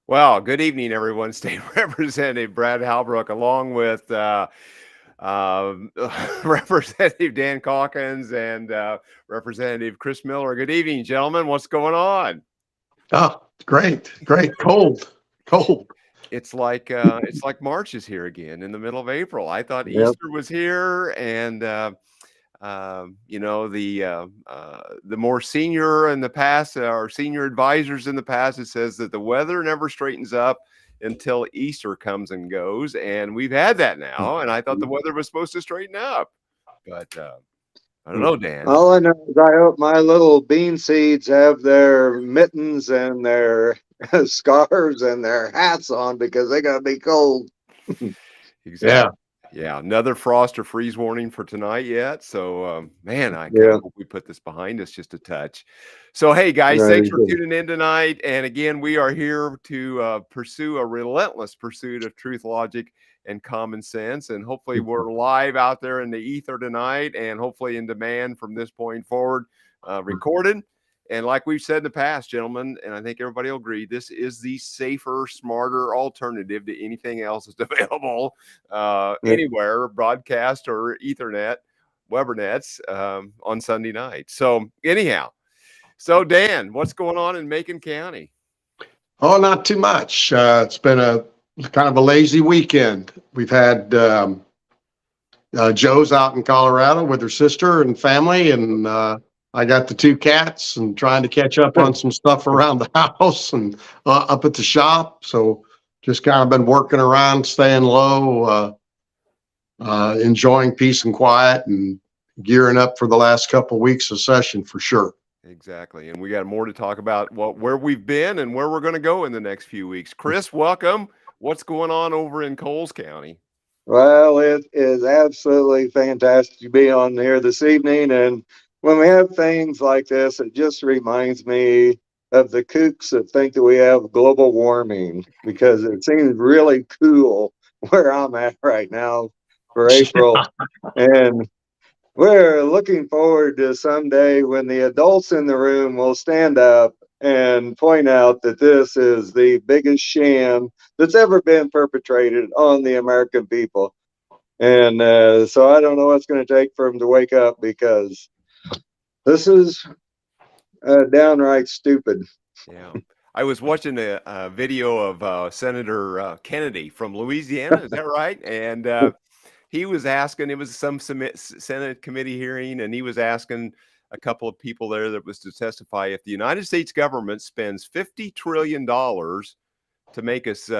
Well, good evening, everyone. State Representative Brad Halbrook, along with um, Representative Dan Caucus and Representative Chris Miller. Good evening, gentlemen. What's going on? Oh, great, great. Cold, cold. It's like March is here again in the middle of April. I thought Yep. Easter was here, and the more senior in the past, our senior advisors in the past, it says that the weather never straightens up until Easter comes and goes, and we've had that now. And I thought the weather was supposed to straighten up, but I don't know, Dan. All I know is I hope my little bean seeds have their mittens and their scarves and their hats on because they're gonna be cold. Exactly. Yeah. Yeah, another frost or freeze warning for tonight yet. So, man, I kind Yeah, of hope we put this behind us just a touch. So, hey, guys, right. thanks for tuning in tonight. And again, we are here to pursue a relentless pursuit of truth, logic, and common sense. And hopefully, we're live out there in the ether tonight and hopefully in demand from this point forward, recorded. And like we've said in the past, gentlemen, and I think everybody will agree, this is the safer, smarter alternative to anything else that's available Yeah. anywhere, broadcast or Ethernet, Webernets on Sunday night. So anyhow, so Dan, what's going on in Macon County? Oh, not too much. It's been a kind of a lazy weekend. We've had Joe's out in Colorado with her sister and family, and I got the two cats and trying to catch up on some stuff around the house and up at the shop. So just kind of been working around, staying low, enjoying peace and quiet, and gearing up for the last couple of weeks of session for sure. Exactly. And we got more to talk about where we've been and where we're going to go in the next few weeks. Chris, welcome. What's going on over in Coles County? Well, it is absolutely fantastic to be on here this evening. And when we have things like this, it just reminds me of the kooks that think that we have global warming because it seems really cool where I'm at right now for April. And we're looking forward to someday when the adults in the room will stand up and point out that this is the biggest sham that's ever been perpetrated on the American people. And so I don't know what's going to take for them to wake up because this is downright stupid. Yeah. I was watching a video of Senator Kennedy from Louisiana. Is that right? And he was asking, it was some Senate committee hearing, and he was asking a couple of people there that was to testify if the United States government spends $50 trillion to make us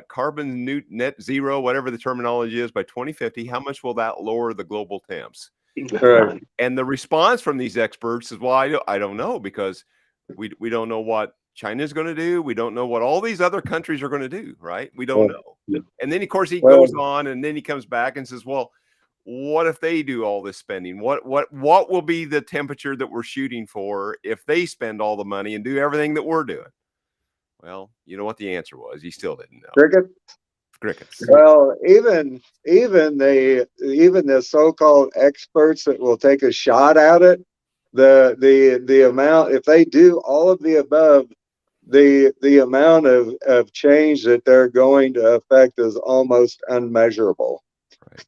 carbon net zero, whatever the terminology is, by 2050, how much will that lower the global temps? Right. And the response from these experts is, well, I don't know, because we don't know what China's going to do. We don't know what all these other countries are going to do, right? We don't know. And then, of course, he Well, goes on, and then he comes back and says, well, what if they do all this spending? What will be the temperature that we're shooting for if they spend all the money and do everything that we're doing? Well, you know what the answer was. He still didn't know. cricket. Crickets. Well, even the so-called experts that will take a shot at it, the amount, if they do all of the above, the amount of change that they're going to affect is almost unmeasurable.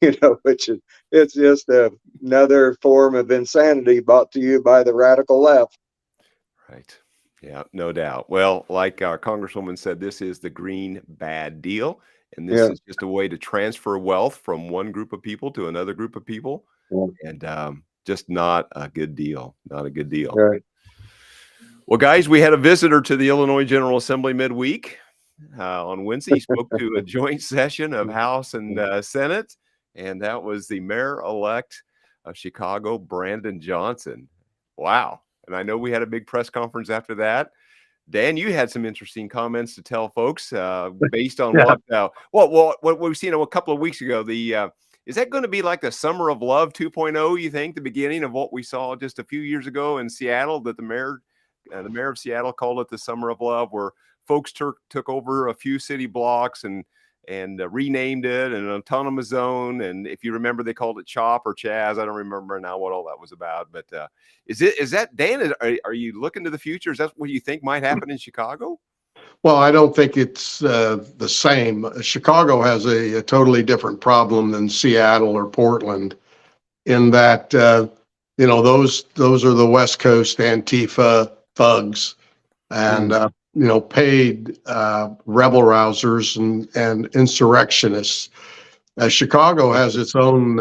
Right. Which is, it's just another form of insanity brought to you by the radical left. Right. Yeah, no doubt. Well, like our Congresswoman said, this is the green bad deal. And this Yeah. is just a way to transfer wealth from one group of people to another group of people. Yeah. And just not a good deal. Not a good deal. Right. Well, guys, we had a visitor to the Illinois General Assembly midweek on Wednesday. He spoke to a joint session of House and Senate, and that was the mayor-elect of Chicago, Brandon Johnson. Wow. And I know we had a big press conference after that. Dan, you had some interesting comments to tell folks based on Yeah. what we've seen a couple of weeks ago. Is that going to be like the Summer of Love 2.0, you think, the beginning of what we saw just a few years ago in Seattle, that the mayor of Seattle called it the Summer of Love, where folks took over a few city blocks and renamed it an autonomous zone. And if you remember, they called it CHOP or Chaz. I don't remember now what all that was about. But is that Dan? Are you looking to the future? Is that what you think might happen in Chicago? Well, I don't think it's the same. Chicago has a totally different problem than Seattle or Portland in that, those are the West Coast Antifa thugs and, paid rebel rousers and insurrectionists. Chicago has its own,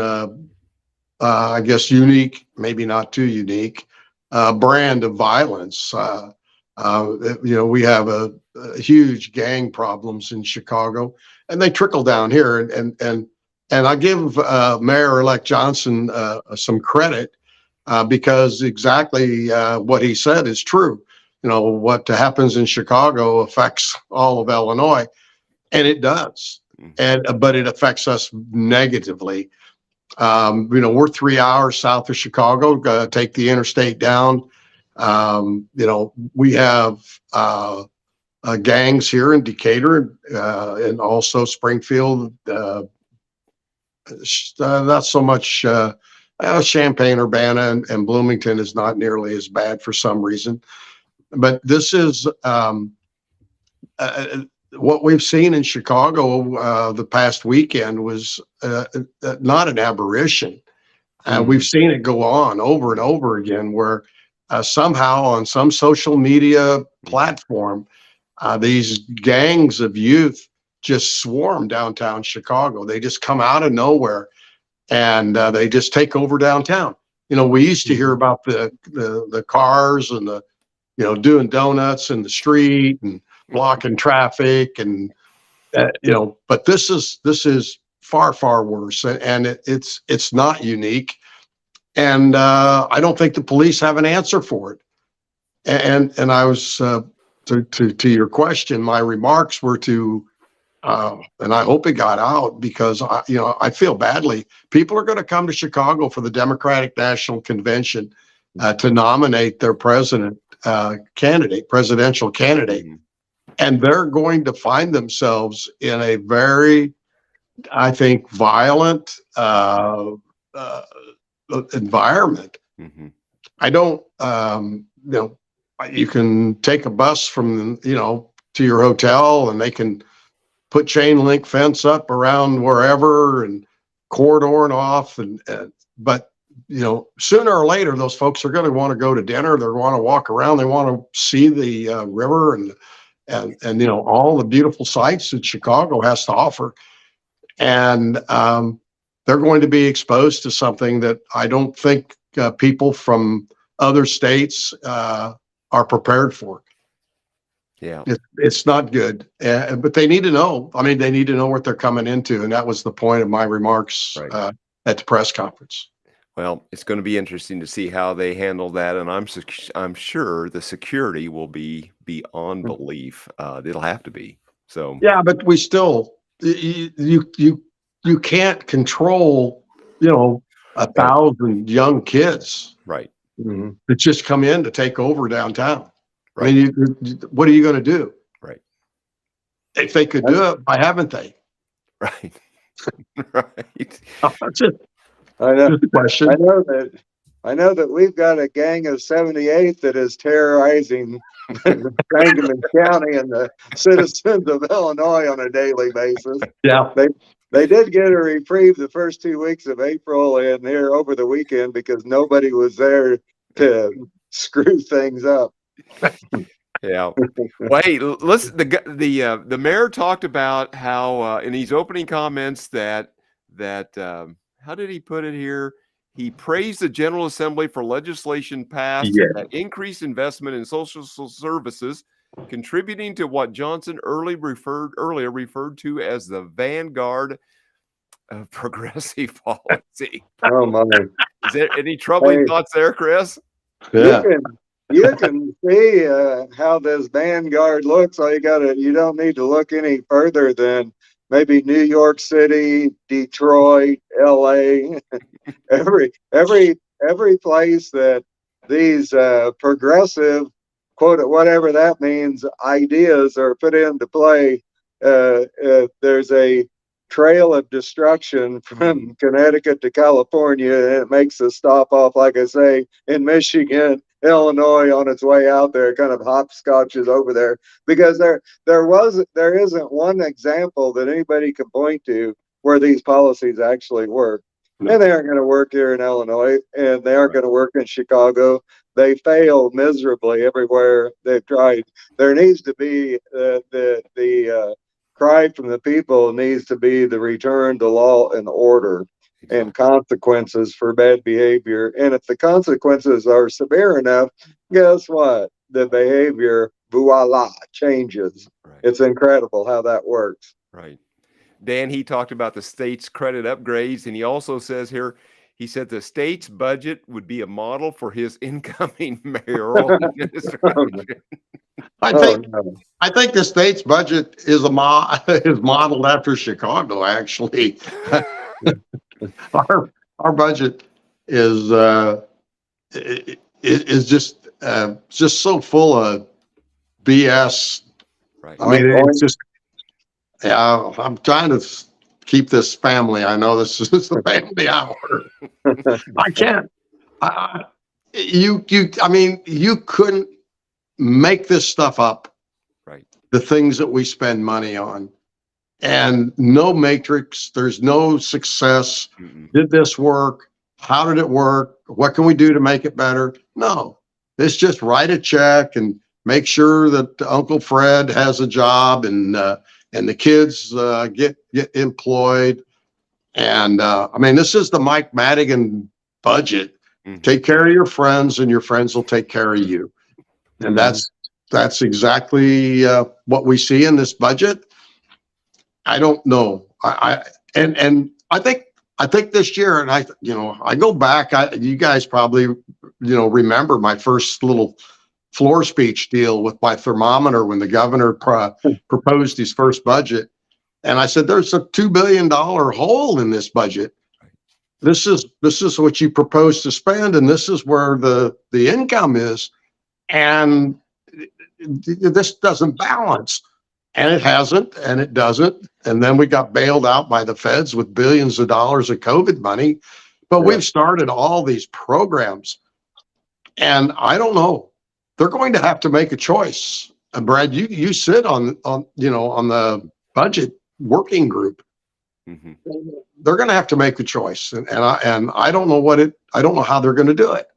I guess, unique, maybe not too unique, brand of violence. We have a huge gang problems in Chicago, and they trickle down here. And I give Mayor-elect Johnson some credit because exactly what he said is true. What happens in Chicago affects all of Illinois, and it does. But it affects us negatively. We're 3 hours south of Chicago. Take the interstate down. We have gangs here in Decatur and also Springfield. Not so much. Champaign, Urbana, and Bloomington is not nearly as bad for some reason. But this is what we've seen in Chicago the past weekend was not an aberration. We've seen it go on over and over again where somehow on some social media platform, these gangs of youth just swarm downtown Chicago. They just come out of nowhere and they just take over downtown. We used to hear about the cars and the, doing donuts in the street and blocking traffic and, but this is far, far worse. And it's not unique. And I don't think the police have an answer for it. And I was, to your question, my remarks were to, and I hope it got out because I feel badly. People are going to come to Chicago for the Democratic National Convention to nominate their presidential candidate, and they're going to find themselves in a very, I think, violent environment. I don't, you can take a bus from, to your hotel and they can put chain link fence up around wherever and corridor and off. But, sooner or later, those folks are going to want to go to dinner. They want to walk around. They want to see the river and all the beautiful sights that Chicago has to offer. And they're going to be exposed to something that I don't think people from other states are prepared for. Yeah, it's not good, but they need to know. I mean, they need to know what they're coming into, and that was the point of my remarks at the press conference. Well, it's going to be interesting to see how they handle that, and I'm sure the security will be beyond belief. It'll have to be. So yeah, but we still you can't control 1,000 young kids right that just come in to take over downtown. Right. I mean, what are you going to do? Right. If they could do it, why haven't they? Right. Right. That's it. I know. Question. I know that we've got a gang of 78 that is terrorizing Sangamon County and the citizens of Illinois on a daily basis. Yeah. They did get a reprieve the first 2 weeks of April and here over the weekend because nobody was there to screw things up. Yeah. Well, hey, listen. The mayor talked about how in his opening comments that how did he put it here? He praised the General Assembly for legislation passed that increased investment in social services, contributing to what Johnson earlier referred to as the vanguard of progressive policy. Oh my! Is there any troubling thoughts there, Chris? Yeah. You can see how this vanguard looks. You don't need to look any further than maybe New York City, Detroit, LA, every place that these progressive, quote, whatever that means, ideas are put into play. There's a trail of destruction from Connecticut to California, and it makes a stop off, like I say, in Michigan, Illinois on its way out there, kind of hopscotches over there, because there isn't one example that anybody can point to where these policies actually work. And they aren't going to work here in Illinois, and they aren't going to work in Chicago. They fail miserably everywhere they've tried. There needs to be the cry from the people needs to be the return to law and order and consequences for bad behavior. And if the consequences are severe enough, guess what? The behavior, voila, changes. Right. It's incredible how that works. Right. Dan, he talked about the state's credit upgrades, and he also says here, he said the state's budget would be a model for his incoming mayoral administration. I think the state's budget is is modeled after Chicago. Actually, our budget is just so full of BS. Right. I mean, it's just. Yeah, I'm trying to keep this family. I know this is the family hour. I can't. I mean, you couldn't make this stuff up. Right. The things that we spend money on, and no matrix. There's no success. Did this work? How did it work? What can we do to make it better? No, it's just write a check and make sure that Uncle Fred has a job and the kids get employed. And I mean, this is the Mike Madigan budget. Take care of your friends, and your friends will take care of you. And that's exactly what we see in this budget. I don't know. I think this year, and I go back. You guys probably remember my first little floor speech deal with my thermometer when the governor proposed his first budget. And I said, there's a $2 billion hole in this budget. This is what you propose to spend, and this is where the income is. And this doesn't balance. And it hasn't, and it doesn't. And then we got bailed out by the feds with billions of dollars of COVID money. But we've started all these programs. And I don't know. They're going to have to make a choice. Brad, you sit on the budget working group. They're going to have to make a choice, and I don't know I don't know how they're going to do it.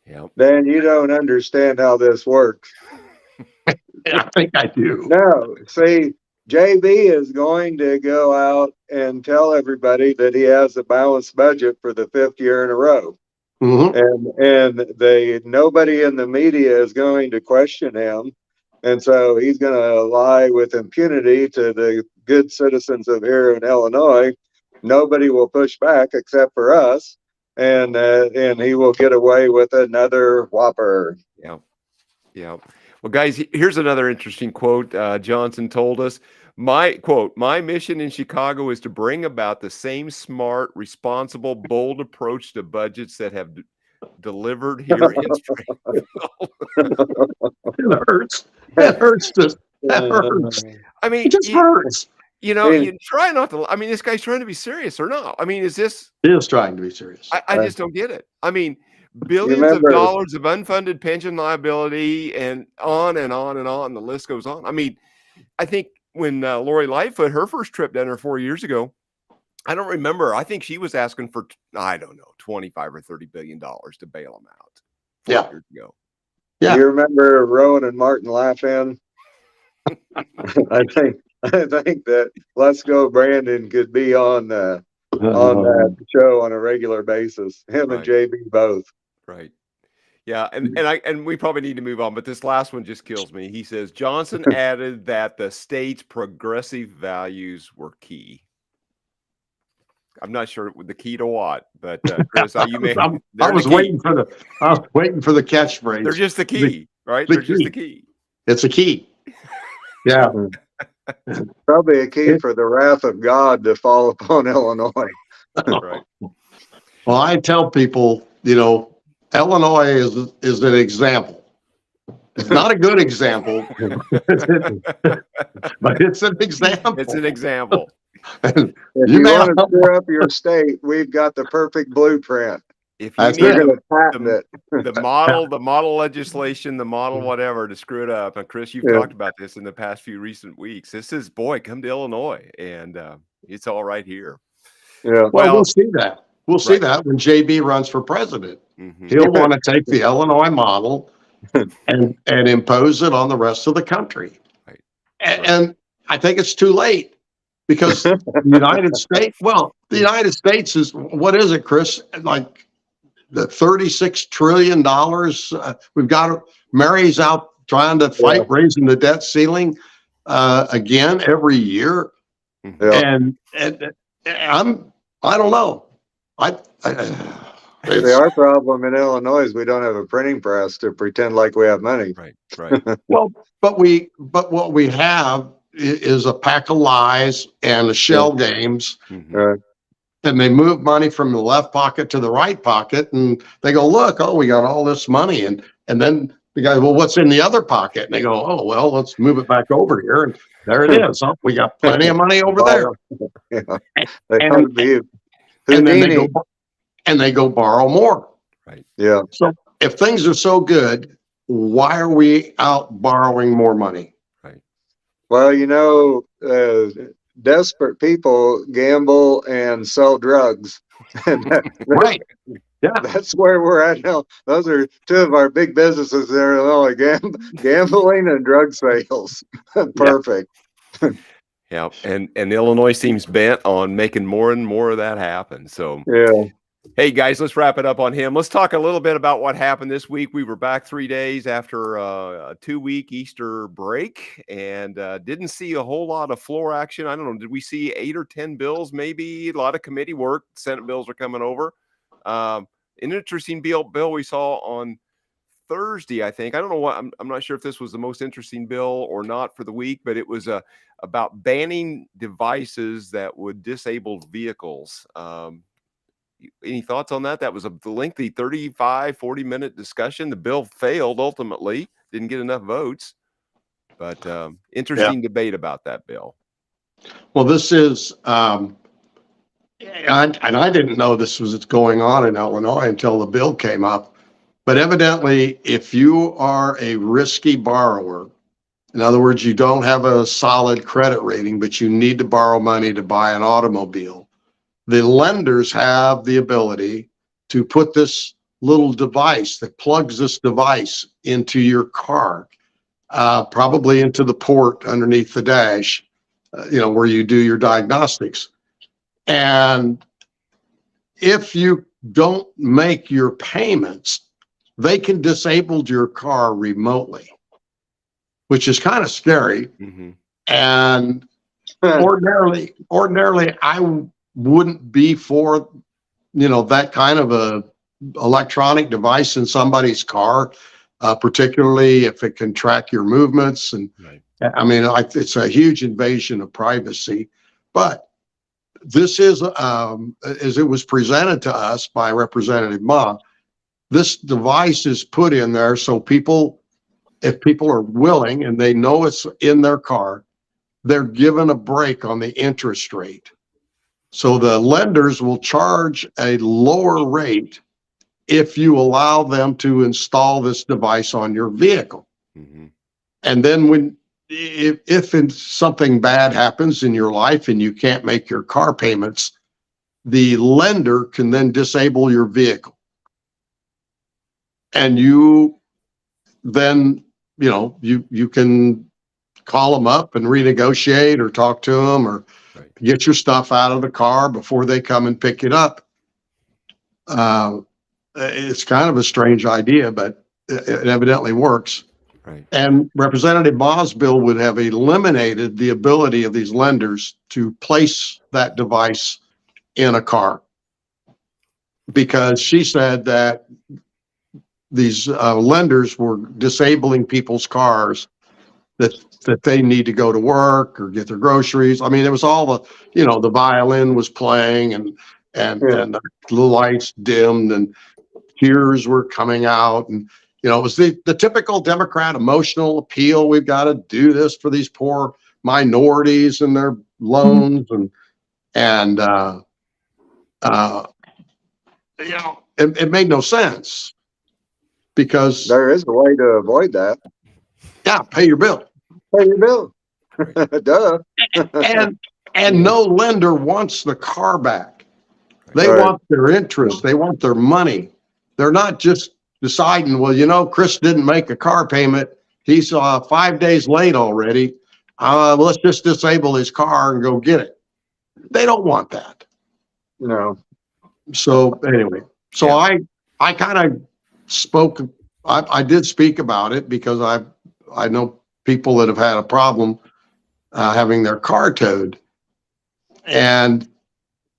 Yeah, Dan, you don't understand how this works. I think I do. No, see, JB is going to go out and tell everybody that he has a balanced budget for the 5th year in a row. And nobody in the media is going to question him, and so he's going to lie with impunity to the good citizens of here in Illinois. Nobody will push back except for us, and he will get away with another whopper. Yeah. Well, guys, here's another interesting quote. Johnson told us, my mission in Chicago is to bring about the same smart, responsible, bold approach to budgets that have delivered here in Springfield. It hurts. That hurts. I mean, it just hurts. You try not to. I mean, this guy's trying to be serious or not? I mean, He is trying to be serious. I just don't get it. I mean, billions of dollars of unfunded pension liability, and on and on and on. The list goes on. I mean, I think when Lori Lightfoot, her first trip down there 4 years ago, I don't remember. I think she was asking for, I don't know, 25 or $30 billion to bail them out 4 years ago. Yeah. You remember Rowan and Martin laughing? I think that Let's Go Brandon could be on that show on a regular basis. Him and JB both. Right. Yeah, and we probably need to move on, but this last one just kills me. He says Johnson added that the state's progressive values were key. I'm not sure the key to what, but Chris, you may. I was waiting for the catchphrase. They're just the key, right? They're just the key. It's a key. Yeah. Probably a key for the wrath of God to fall upon Illinois. Right. Well, I tell people, Illinois is an example. It's not a good example, but it's an example. It's an example. And If you you may want to not, screw up your state, we've got the perfect blueprint. If you that's need We're it. going to patent the, it. the model legislation, the model whatever to screw it up, and Chris, you've Yeah, talked about this in the past few recent weeks. This is, boy, come to Illinois, and it's all right here. yeah, Well, we'll Well, see that. We'll see right. that when JB runs for president. Hmm. He'll want to take the Illinois model and impose it on the rest of the country. Right. And I think it's too late because the United States, well, the United States is, what is it, Chris? Like the $36 trillion. We've got, Mary's out trying to yeah, fight raising the debt ceiling again every year. Mhm. yeah. And I don't know. See, It's, our problem in Illinois is we don't have a printing press to pretend like we have money. Right. Right. well, but what we have is a pack of lies and a Yeah, shell games, Hmm. and they move money from the left pocket to the right pocket, and they go, look, oh, we got all this money, and then the guy, well, what's in the other pocket? And they go, oh, well, let's move it back over here, and there it is. Oh, we got plenty of money over there, borrow. Yeah, they ought and to be and then Houdini. they go borrow more. Right. Yeah, So if things are so good, why are we out borrowing more money? Right. well, desperate people gamble and sell drugs. And Right. Yeah. that's where we're at now. Those are two of our big businesses there in Illinois, gambling and drug sales. Perfect. Yeah. And Illinois seems bent on making more and more of that happen. So, Yeah. hey guys, let's wrap it up on him. Let's talk a little bit about what happened this week. We were back 3 days after a 2-week Easter break, and didn't see a whole lot of floor action. I don't know. Did we see 8 or 10 bills? Maybe a lot of committee work. Senate bills are coming over. An interesting bill we saw on Thursday, I think. I don't know what. I'm not sure if this was the most interesting bill or not for the week, but it was about banning devices that would disable vehicles. Any thoughts on that? That was a lengthy 40-minute discussion. The bill failed ultimately, didn't get enough votes, but interesting debate about that bill. Well, this is, and I didn't know this was going on in Illinois until the bill came up. But evidently, if you are a risky borrower, in other words, you don't have a solid credit rating, but you need to borrow money to buy an automobile, the lenders have the ability to put this little device that plugs this device into your car, probably into the port underneath the dash, where you do your diagnostics. And if you don't make your payments, they can disable your car remotely, which is kind of scary. Mm-hmm. And ordinarily, I wouldn't be for, that kind of a electronic device in somebody's car, particularly if it can track your movements. And Right. I mean, it's a huge invasion of privacy. But this is, as it was presented to us by Representative Ma, this device is put in there so if people are willing and they know it's in their car, they're given a break on the interest rate. So the lenders will charge a lower rate if you allow them to install this device on your vehicle. Mm-hmm. And then if something bad happens in your life and you can't make your car payments, the lender can then disable your vehicle. And you then, you can call them up and renegotiate or talk to them or Right. get your stuff out of the car before they come and pick it up. It's kind of a strange idea, but it evidently works. Right. And Representative Ma's bill would have eliminated the ability of these lenders to place that device in a car, because she said that these lenders were disabling people's cars that they need to go to work or get their groceries. I mean, it was all the violin was playing and the lights dimmed and tears were coming out. And, it was the typical Democrat emotional appeal. We've got to do this for these poor minorities and their loans. And And, you know, it made no sense because, There is a way to avoid that. yeah, pay your bill. Pay your bill. Duh. And, and no lender wants the car back. They Right. want their interest. They want their money. They're not just deciding, well, you know, Chris didn't make a car payment. He's 5 days late already. Let's just disable his car and go get it. They don't want that. No. So anyway, so Yeah. I kind of spoke, I did speak about it because I know people that have had a problem having their car towed. And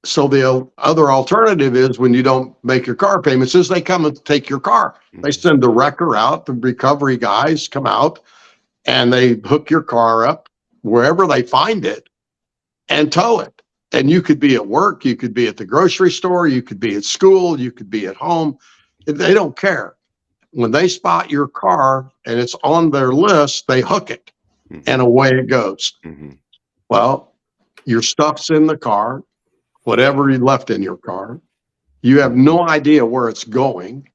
so the other alternative is when you don't make your car payments is they come and take your car. They send the wrecker out, the recovery guys come out and they hook your car up wherever they find it and tow it. And you could be at work, you could be at the grocery store, you could be at school, you could be at home. They don't care. When they spot your car and it's on their list, they hook it and away it goes. Well, your stuff's in the car, whatever you left in your car. You have no idea where it's going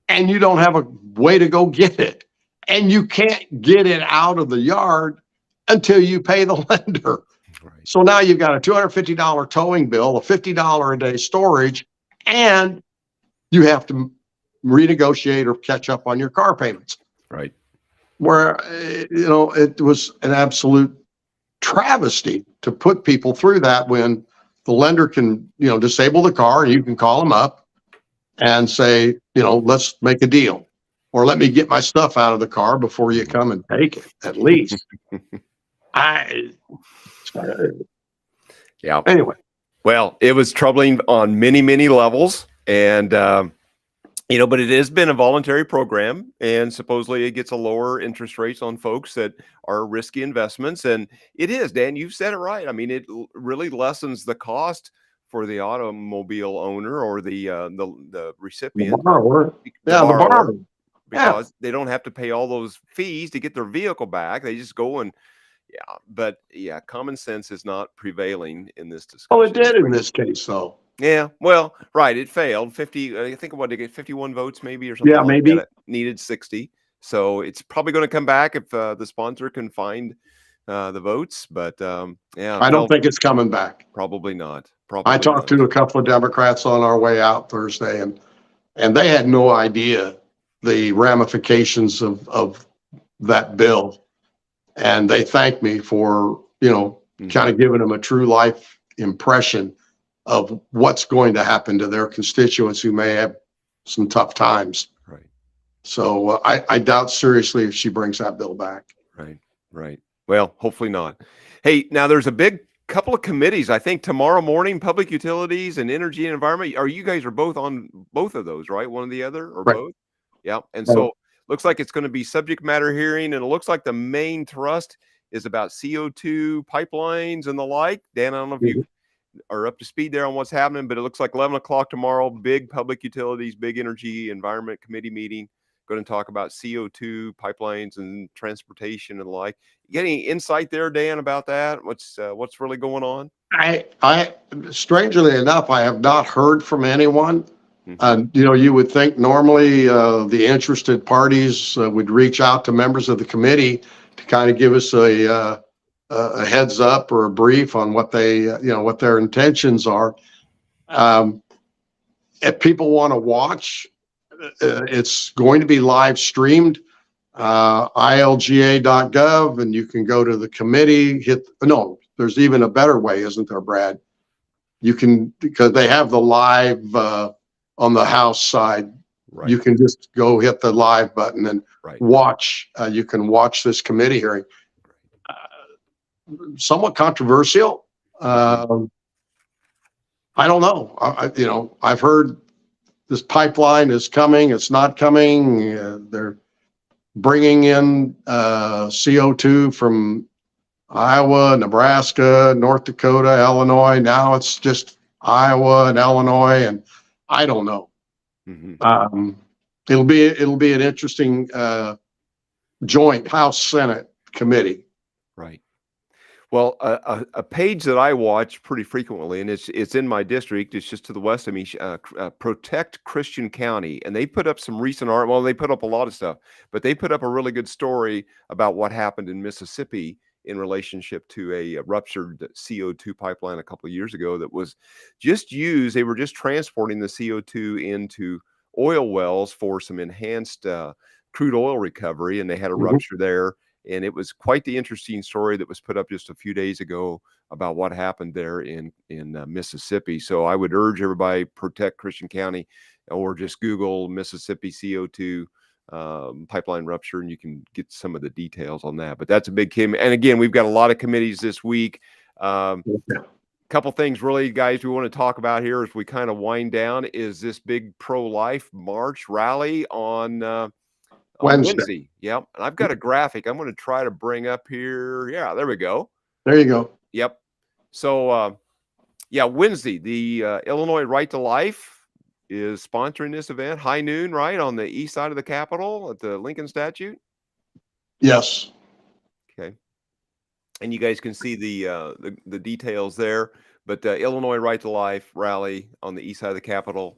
and you don't have a way to go get it. And you can't get it out of the yard until you pay the lender. Right. So now you've got a $250 towing bill, a $50 a day storage, and you have to renegotiate or catch up on your car payments. Right. Where, you know, it was an absolute travesty to put people through that when the lender can, you know, disable the car and you can call them up and say, you know, let's make a deal. Or let me get my stuff out of the car before you come and take it, at least. Yeah. Anyway. Well, it was troubling on many, many levels. And, you know, but it has been a voluntary program and supposedly it gets a lower interest rates on folks that are risky investments. And it is, Dan, you've said it right. I mean, it really lessens the cost for the automobile owner or the recipient. The borrower. Yeah, the borrower. Because they don't have to pay all those fees to get their vehicle back. They just go and, but common sense is not prevailing in this discussion. Oh, it did in this case, though. Yeah, well, right. It failed 50. I think what, to get 51 votes maybe or something. Yeah, like maybe. that. It needed 60. So it's probably going to come back if the sponsor can find the votes. But I don't think it's coming back. Probably not. Probably I talked to a couple of Democrats on our way out Thursday, and they had no idea the ramifications of that bill. And they thanked me for, you know, kind of giving them a true life impression of what's going to happen to their constituents who may have some tough times. Right. So I doubt seriously if she brings that bill back. Right. Right. Well, hopefully not. Hey, now there's a big couple of committees, I think tomorrow morning, Public Utilities and Energy and Environment. You guys are both on both of those, right? One or the other or Right. both? Yeah. And so looks like it's going to be subject matter hearing, and it looks like the main thrust is about CO2 pipelines and the like. Dan, I don't know if you are up to speed there on what's happening, but it looks like 11 o'clock tomorrow, big Public Utilities, big Energy Environment Committee meeting, going to talk about CO2 pipelines and transportation and the like. You get any insight there, Dan, about that? What's really going on? I strangely enough, I have not heard from anyone. You know, you would think normally the interested parties would reach out to members of the committee to kind of give us a heads up or a brief on what they, you know, what their intentions are. If people want to watch, it's going to be live streamed, ilga.gov, and you can go to the committee, there's even a better way, isn't there, Brad? You can, because they have the live on the House side. Right. You can just go hit the live button and watch. You can watch this committee hearing. Somewhat controversial. I don't know. You know, I've heard this pipeline is coming. It's not coming. They're bringing in CO2 from Iowa, Nebraska, North Dakota, Illinois. Now it's just Iowa and Illinois, and I don't know. It'll be an interesting joint House Senate committee. Right. Well, a page that I watch pretty frequently, and it's in my district. It's just to the west of me. Protect Christian County, and they put up some recent art. Well, they put up a lot of stuff, but they put up a really good story about what happened in Mississippi in relationship to a ruptured CO2 pipeline a couple of years ago that was just used. They were just transporting the CO2 into oil wells for some enhanced crude oil recovery, and they had a Mhm. rupture there. And it was quite the interesting story that was put up just a few days ago about what happened there in Mississippi. So I would urge everybody protect Christian County, or just Google Mississippi CO2 pipeline rupture, and you can get some of the details on that. But that's a big committee. And again, we've got a lot of committees this week. Couple things really, guys, we want to talk about here as we kind of wind down is this big pro-life march rally on Wednesday. Yep. And I've got a graphic I'm going to try to bring up here. Yeah, there we go. There you go. Yep. So, yeah, Wednesday, the Illinois Right to Life is sponsoring this event, high noon, right, on the east side of the Capitol at the Lincoln statue. Yes. Okay. And you guys can see the details there. But the Illinois Right to Life rally on the east side of the Capitol,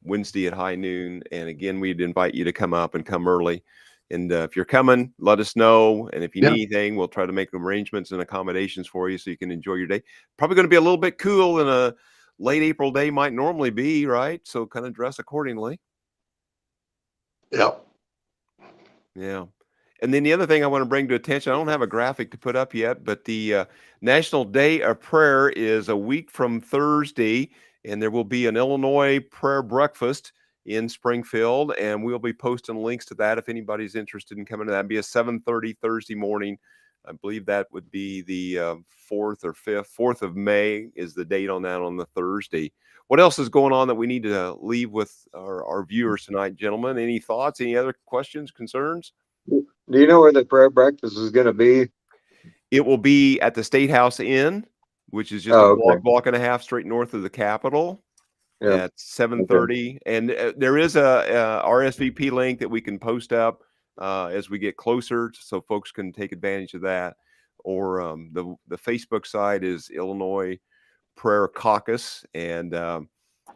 Wednesday at high noon. And again, we'd invite you to come up and come early. And if you're coming, let us know. And if you need anything, we'll try to make arrangements and accommodations for you so you can enjoy your day. Probably going to be a little bit cool than a late April day might normally be, right? So kind of dress accordingly. Yep. Yeah. And then the other thing I want to bring to attention, I don't have a graphic to put up yet, but the National Day of Prayer is a week from Thursday, and there will be an Illinois prayer breakfast in Springfield, and we'll be posting links to that if anybody's interested in coming to that. It'll be a 7:30 Thursday morning. I believe that would be the 4th or 5th. 4th of May is the date on that, on the Thursday. What else is going on that we need to leave with our viewers tonight, gentlemen? Any thoughts? Any other questions, concerns? Do you know where the prayer breakfast is going to be? It will be at the State House Inn, which is just a block and a half straight north of the Capitol. At 7:30, and there is a RSVP link that we can post up as we get closer, so folks can take advantage of that. Or the Facebook side is Illinois Prayer Caucus, and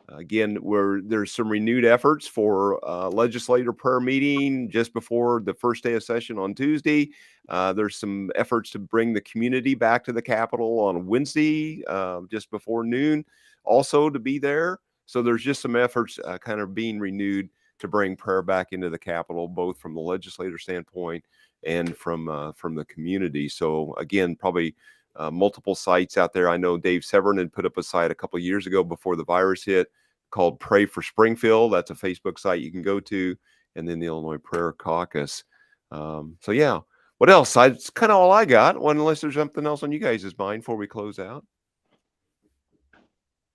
again, there's some renewed efforts for legislator prayer meeting just before the first day of session on Tuesday. There's some efforts to bring the community back to the Capitol on Wednesday, just before noon, also to be there. So there's just some efforts kind of being renewed to bring prayer back into the Capitol, both from the legislator standpoint and from the community. So again, probably multiple sites out there. I know Dave Severin had put up a site a couple of years ago before the virus hit called Pray for Springfield. That's a Facebook site you can go to, and then the Illinois Prayer Caucus. So yeah, what else? It's kind of all I got. Unless there's something else on you guys' mind before we close out.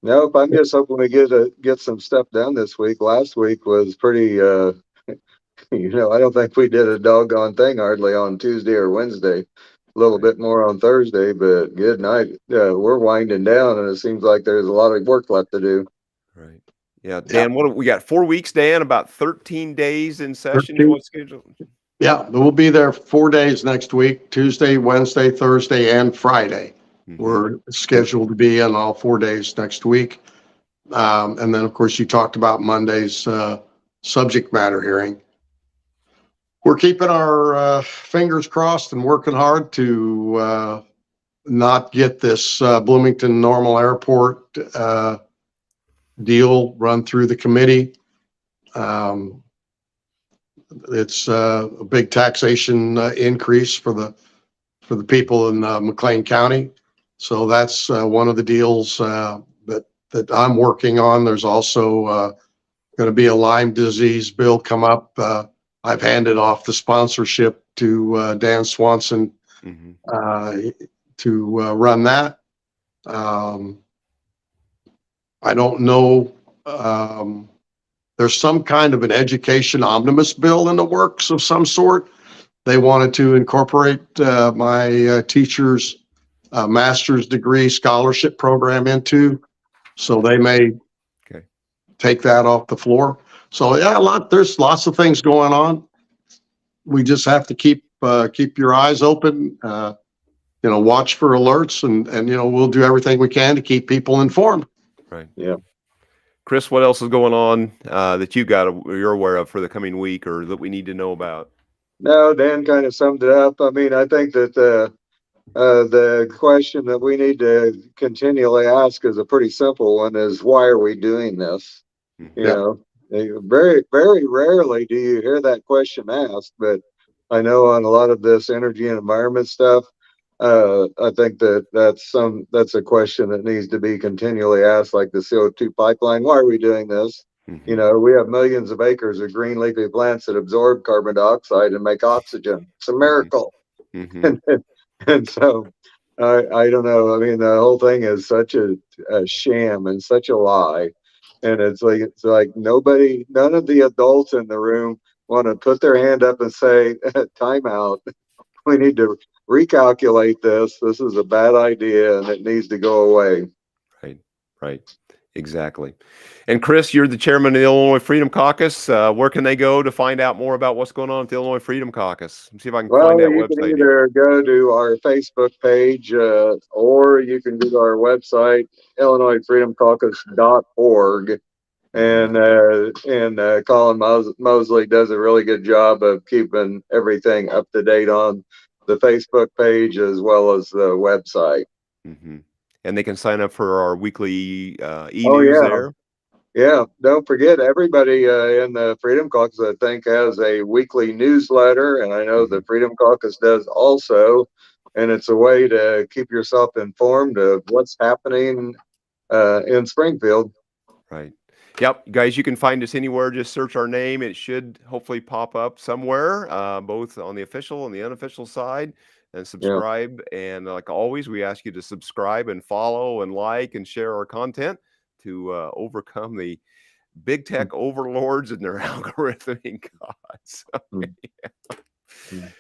Nope, I'm just hoping we get some stuff done this week. Last week was pretty, I don't think we did a doggone thing hardly on Tuesday or Wednesday. A little bit more on Thursday, but good night. We're winding down, and it seems like there's a lot of work left to do. Right. Yeah, Dan, what we got? 4 weeks, Dan, about 13 days in session. 13. Schedule? Yeah, we'll be there 4 days next week, Tuesday, Wednesday, Thursday, and Friday. Mm-hmm. We're scheduled to be in all 4 days next week. And then, of course, you talked about Monday's subject matter hearing. We're keeping our fingers crossed and working hard to not get this Bloomington Normal Airport deal run through the committee. It's a big taxation increase for the people in McLean County. So that's one of the deals that I'm working on. There's also going to be a Lyme disease bill come up. I've handed off the sponsorship to Dan Swanson to run that. I don't know. There's some kind of an education omnibus bill in the works of some sort. They wanted to incorporate my teacher's master's degree scholarship program into, so they may take that off the floor. So yeah, there's lots of things going on. We just have to keep your eyes open watch for alerts and, we'll do everything we can to keep people informed. Right. Yeah. Chris, what else is going on that you're aware of for the coming week or that we need to know about? No, Dan kind of summed it up. I mean, I think that the question that we need to continually ask is a pretty simple one: is why are we doing this? You Yeah. know, very, very rarely do you hear that question asked, but I know on a lot of this energy and environment stuff, I think that's a question that needs to be continually asked, like the CO2 pipeline. Why are we doing this? You know, we have millions of acres of green leafy plants that absorb carbon dioxide and make oxygen. It's a miracle. Mm-hmm. And so I don't know. I mean, the whole thing is such a sham and such a lie. And it's like none of the adults in the room want to put their hand up and say, time out. We need to recalculate this. This is a bad idea and it needs to go away. Right, right. Exactly. And Chris, you're the chairman of the Illinois Freedom Caucus. Where can they go to find out more about what's going on at the Illinois Freedom Caucus? Let's see if I can find Well, that you can website here. either go to our Facebook page or you can go to our website, IllinoisFreedomCaucus.org. And Colin Mosley does a really good job of keeping everything up to date on the Facebook page as well as the website. Mm-hmm. And they can sign up for our weekly Oh, e-news yeah. there. Yeah, don't forget everybody in the Freedom Caucus, I think, has a weekly newsletter, and I know the Freedom Caucus does also. And it's a way to keep yourself informed of what's happening in Springfield. Right. Yep, guys, you can find us anywhere. Just search our name. It should hopefully pop up somewhere, both on the official and the unofficial side, and Yeah. subscribe. And like always, we ask you to subscribe and follow and like and share our content to overcome the big tech overlords and their algorithmic gods.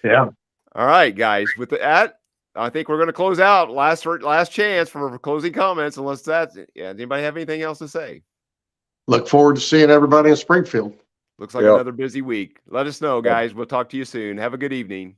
Yeah. All right, guys. With that, I think we're going to close out. Last chance for closing comments. Unless that's anybody have anything else to say? Look forward to seeing everybody in Springfield. Looks like Yep. another busy week. Let us know, guys. We'll talk to you soon. Have a good evening.